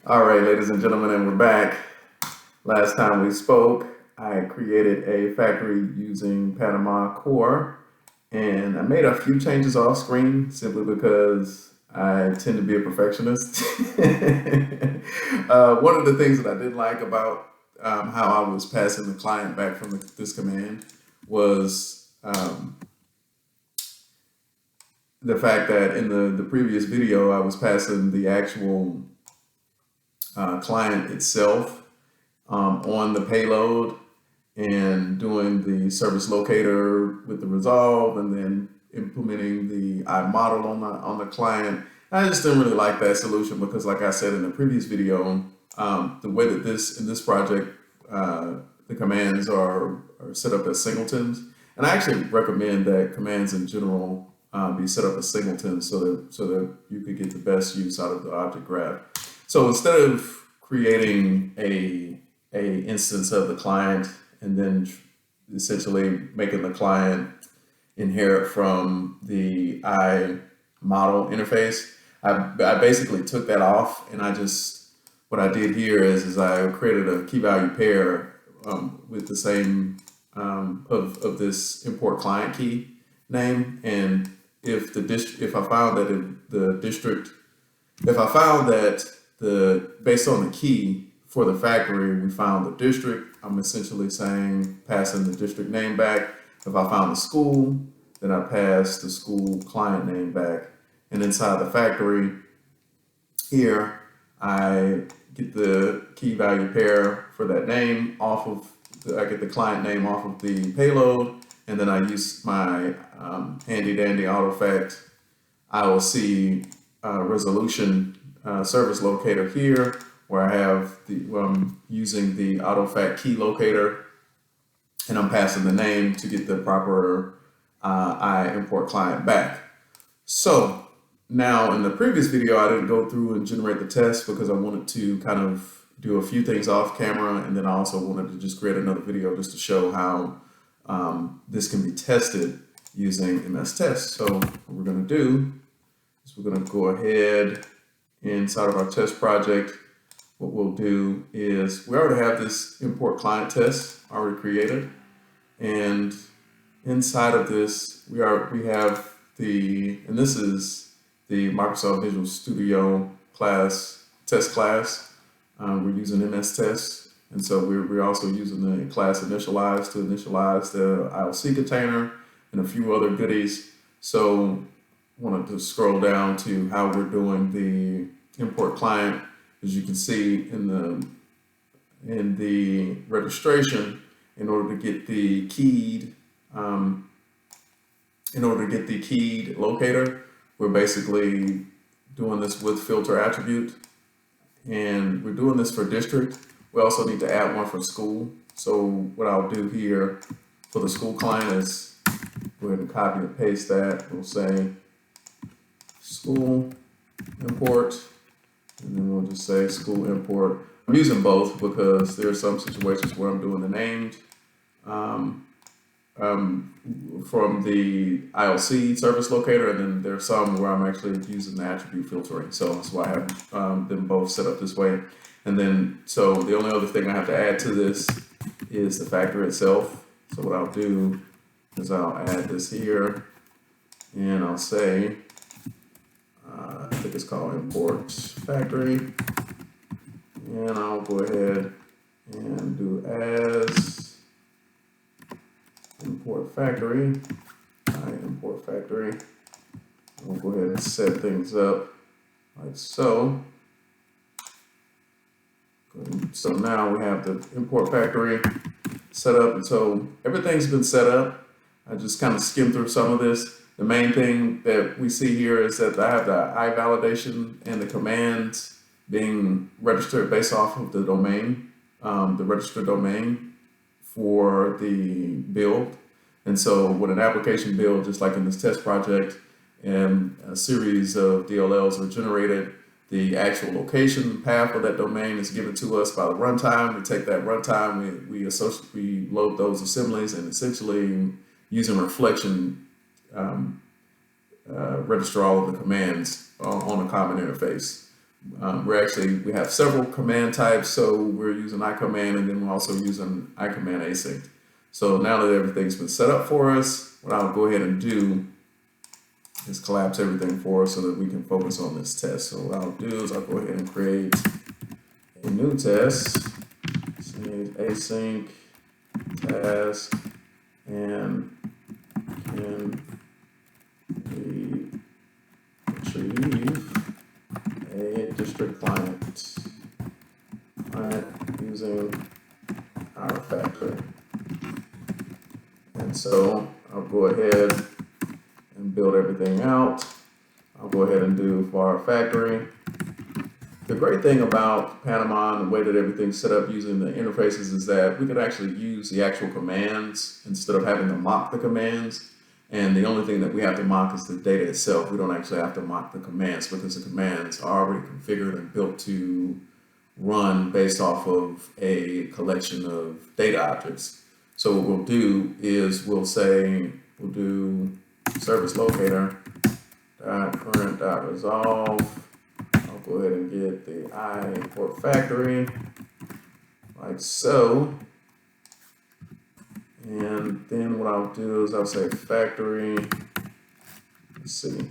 All right, ladies and gentlemen, and we're back. Last time we spoke, I created a factory using Panama.Core, and I made a few changes off screen simply because I tend to be a perfectionist. One of the things that I did like about how I was passing the client back from this command was the fact that in the previous video, I was passing the actual client itself on the payload and doing the service locator with the resolve and then implementing the iModel on the client. I just didn't really like that solution because, like I said in the previous video, the way that in this project, the commands are set up as singletons. And I actually recommend that commands in general be set up as singletons so that you could get the best use out of the object graph. So instead of creating a instance of the client and then essentially making the client inherit from the iModel interface, I basically took that off, and what I did here is I created a key value pair with the same of this import client key name. And if I found that based on the key for the factory, we found the district, I'm essentially saying passing the district name back. If I found the school, then I pass the school client name back. And inside the factory here, I get the key value pair for that name I get the client name off of the payload, and then I use my handy dandy AutoFact IOC resolution service locator here, where I'm using the AutoFact key locator, and I'm passing the name to get the proper I import client back. So now in the previous video, I didn't go through and generate the test because I wanted to kind of do a few things off camera, and then I also wanted to just create another video just to show how this can be tested using MsTest. So what we're going to do is we're going to go ahead inside of our test project. What we'll do is we already have this import client test already created, and inside of this we have and this is the Microsoft Visual Studio test class. We're using MsTest, and so we're also using the class initialize to initialize the IOC container and a few other goodies. So I wanted to scroll down to how we're doing the import client. As you can see in the registration, in order to get the keyed locator, we're basically doing this with filter attribute, and we're doing this for district. We also need to add one for school. So what I'll do here for the school client is go ahead and copy and paste that. We'll say school import, and then we'll just say school import. I'm using both because there are some situations where I'm doing the named from the IOC service locator, and then there's some where I'm actually using the attribute filtering. So that's why I have them both set up this way. And then, so the only other thing I have to add to this is the factory itself. So what I'll do is I'll add this here, and I'll say, I think it's called import factory, and I'll go ahead and do as import factory, import factory. We'll go ahead and set things up like so. So now we have the import factory set up, and so everything's been set up. I just kind of skimmed through some of this. The main thing that we see here is that I have the I validation and the commands being registered based off of the domain, the registered domain for the build. And so with an application build, just like in this test project, and a series of DLLs are generated, the actual location path of that domain is given to us by the runtime. We take that runtime, we load those assemblies, and essentially using reflection, register all of the commands on a common interface. we have several command types, so we're using iCommand, and then we're also using iCommand async. So now that everything's been set up for us, what I'll go ahead and do is collapse everything for us so that we can focus on this test. So what I'll do is I'll go ahead and create a new test, say async task, and can we retrieve a district client using our factory. And so I'll go ahead and build everything out. I'll go ahead and do for our factory. The great thing about Panama and the way that everything's set up using the interfaces is that we could actually use the actual commands instead of having to mock the commands. And the only thing that we have to mock is the data itself. We don't actually have to mock the commands because the commands are already configured and built to run based off of a collection of data objects. So what we'll do is we'll do service locator current.resolve. I'll go ahead and get the I import factory like so. And then what I'll do is I'll say factory, let's see,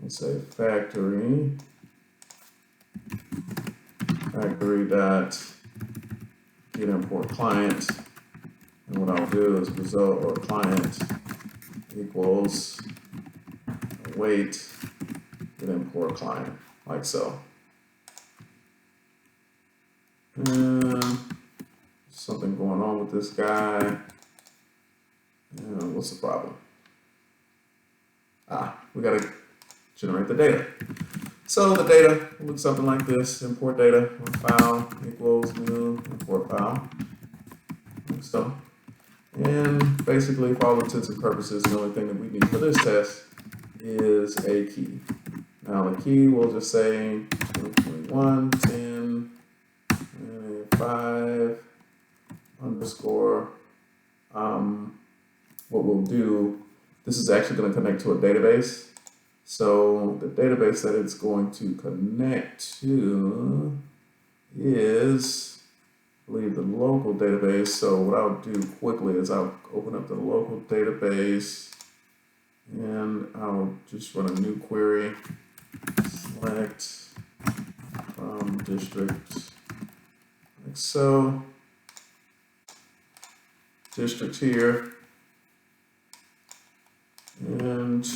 I'll say factory dot get import client, and what I'll do is result or client equals await get import client, like so. Something going on with this guy. What's the problem? We gotta generate the data. So the data looks something like this: import data on file equals new import file. Like so. And basically, for all intents and purposes, the only thing that we need for this test is a key. Now the key will just say 21, 10, 5 underscore. What we'll do, this is actually going to connect to a database. So the database that it's going to connect to is, I believe, the local database. So what I'll do quickly is I'll open up the local database and I'll just run a new query, select from district, like so, district here, and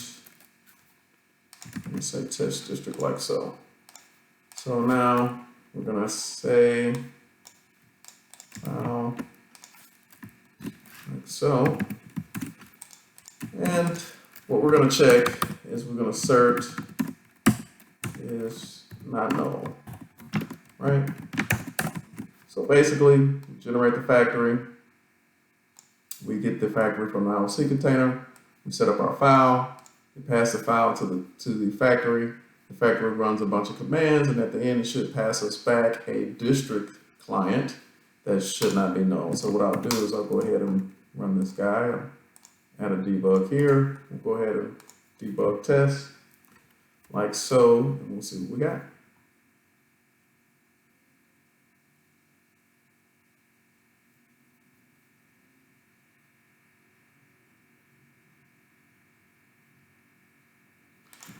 let me say test district like so. So now we're gonna say file like so, and what we're gonna check is we're gonna assert is not null, right? So basically, we generate the factory. We get the factory from the IOC container. We set up our file. We pass the file to the factory. The factory runs a bunch of commands, and at the end, it should pass us back a district client that should not be null. So what I'll do is I'll go ahead and run this guy. I'll add a debug here. We'll go ahead and debug test like so, and we'll see what we got.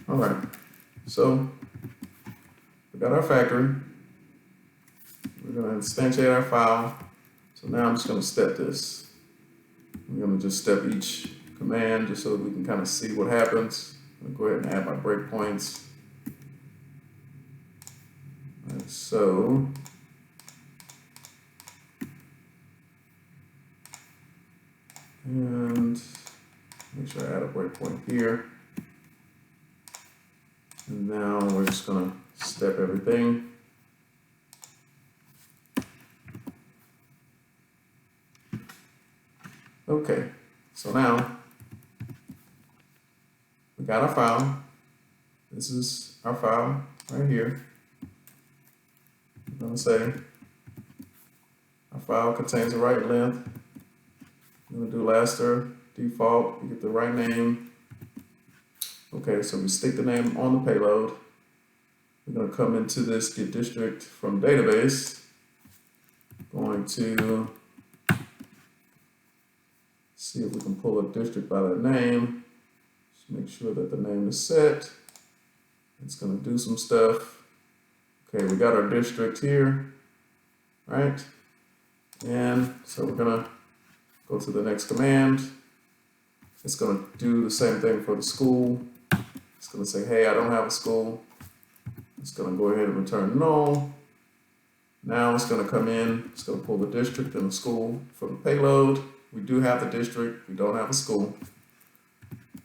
All right, so we got our factory. We're going to instantiate our file. So now I'm just going to step this. I'm going to just step each command just so that we can kind of see what happens. I'm going to go ahead and add my breakpoints. Like so. And make sure I add a breakpoint here. And now we're just going to step everything. Okay, so now we got our file. This is our file right here. I'm going to say our file contains the right length. I'm going to do laster default. You get the right name. Okay, so we stick the name on the payload. We're going to come into this get district from database. Going to see if we can pull a district by that name. Just make sure that the name is set. It's going to do some stuff. Okay, we got our district here, right? And so we're going to go to the next command. It's going to do the same thing for the school. It's going to say, hey, I don't have a school. It's going to go ahead and return null. Now it's going to come in. It's going to pull the district and the school from the payload. We do have the district. We don't have a school.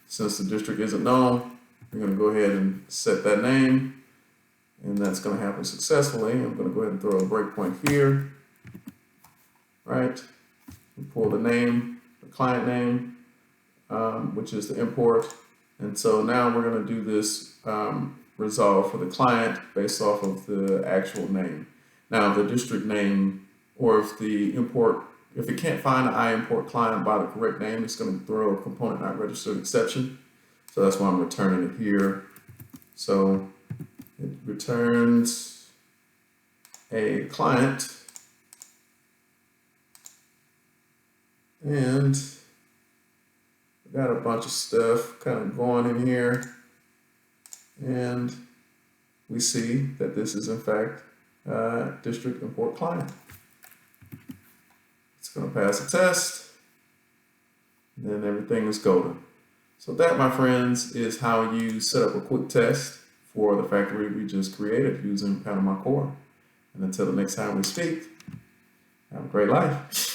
Since the district isn't known, we're going to go ahead and set that name. And that's going to happen successfully. I'm going to go ahead and throw a breakpoint here. Right? We pull the name, the client name, which is the import. And so now we're going to do this resolve for the client based off of the actual name. Now the district name, or if the import, if it can't find the import client by the correct name, it's going to throw a component not registered exception. So that's why I'm returning it here. So it returns a client, and we got a bunch of stuff kind of going in here, and we see that this is in fact district import client. It's going to pass a test, and then everything is golden. So that, my friends, is how you set up a quick test for the factory we just created using Panama.Core. And until the next time we speak, have a great life.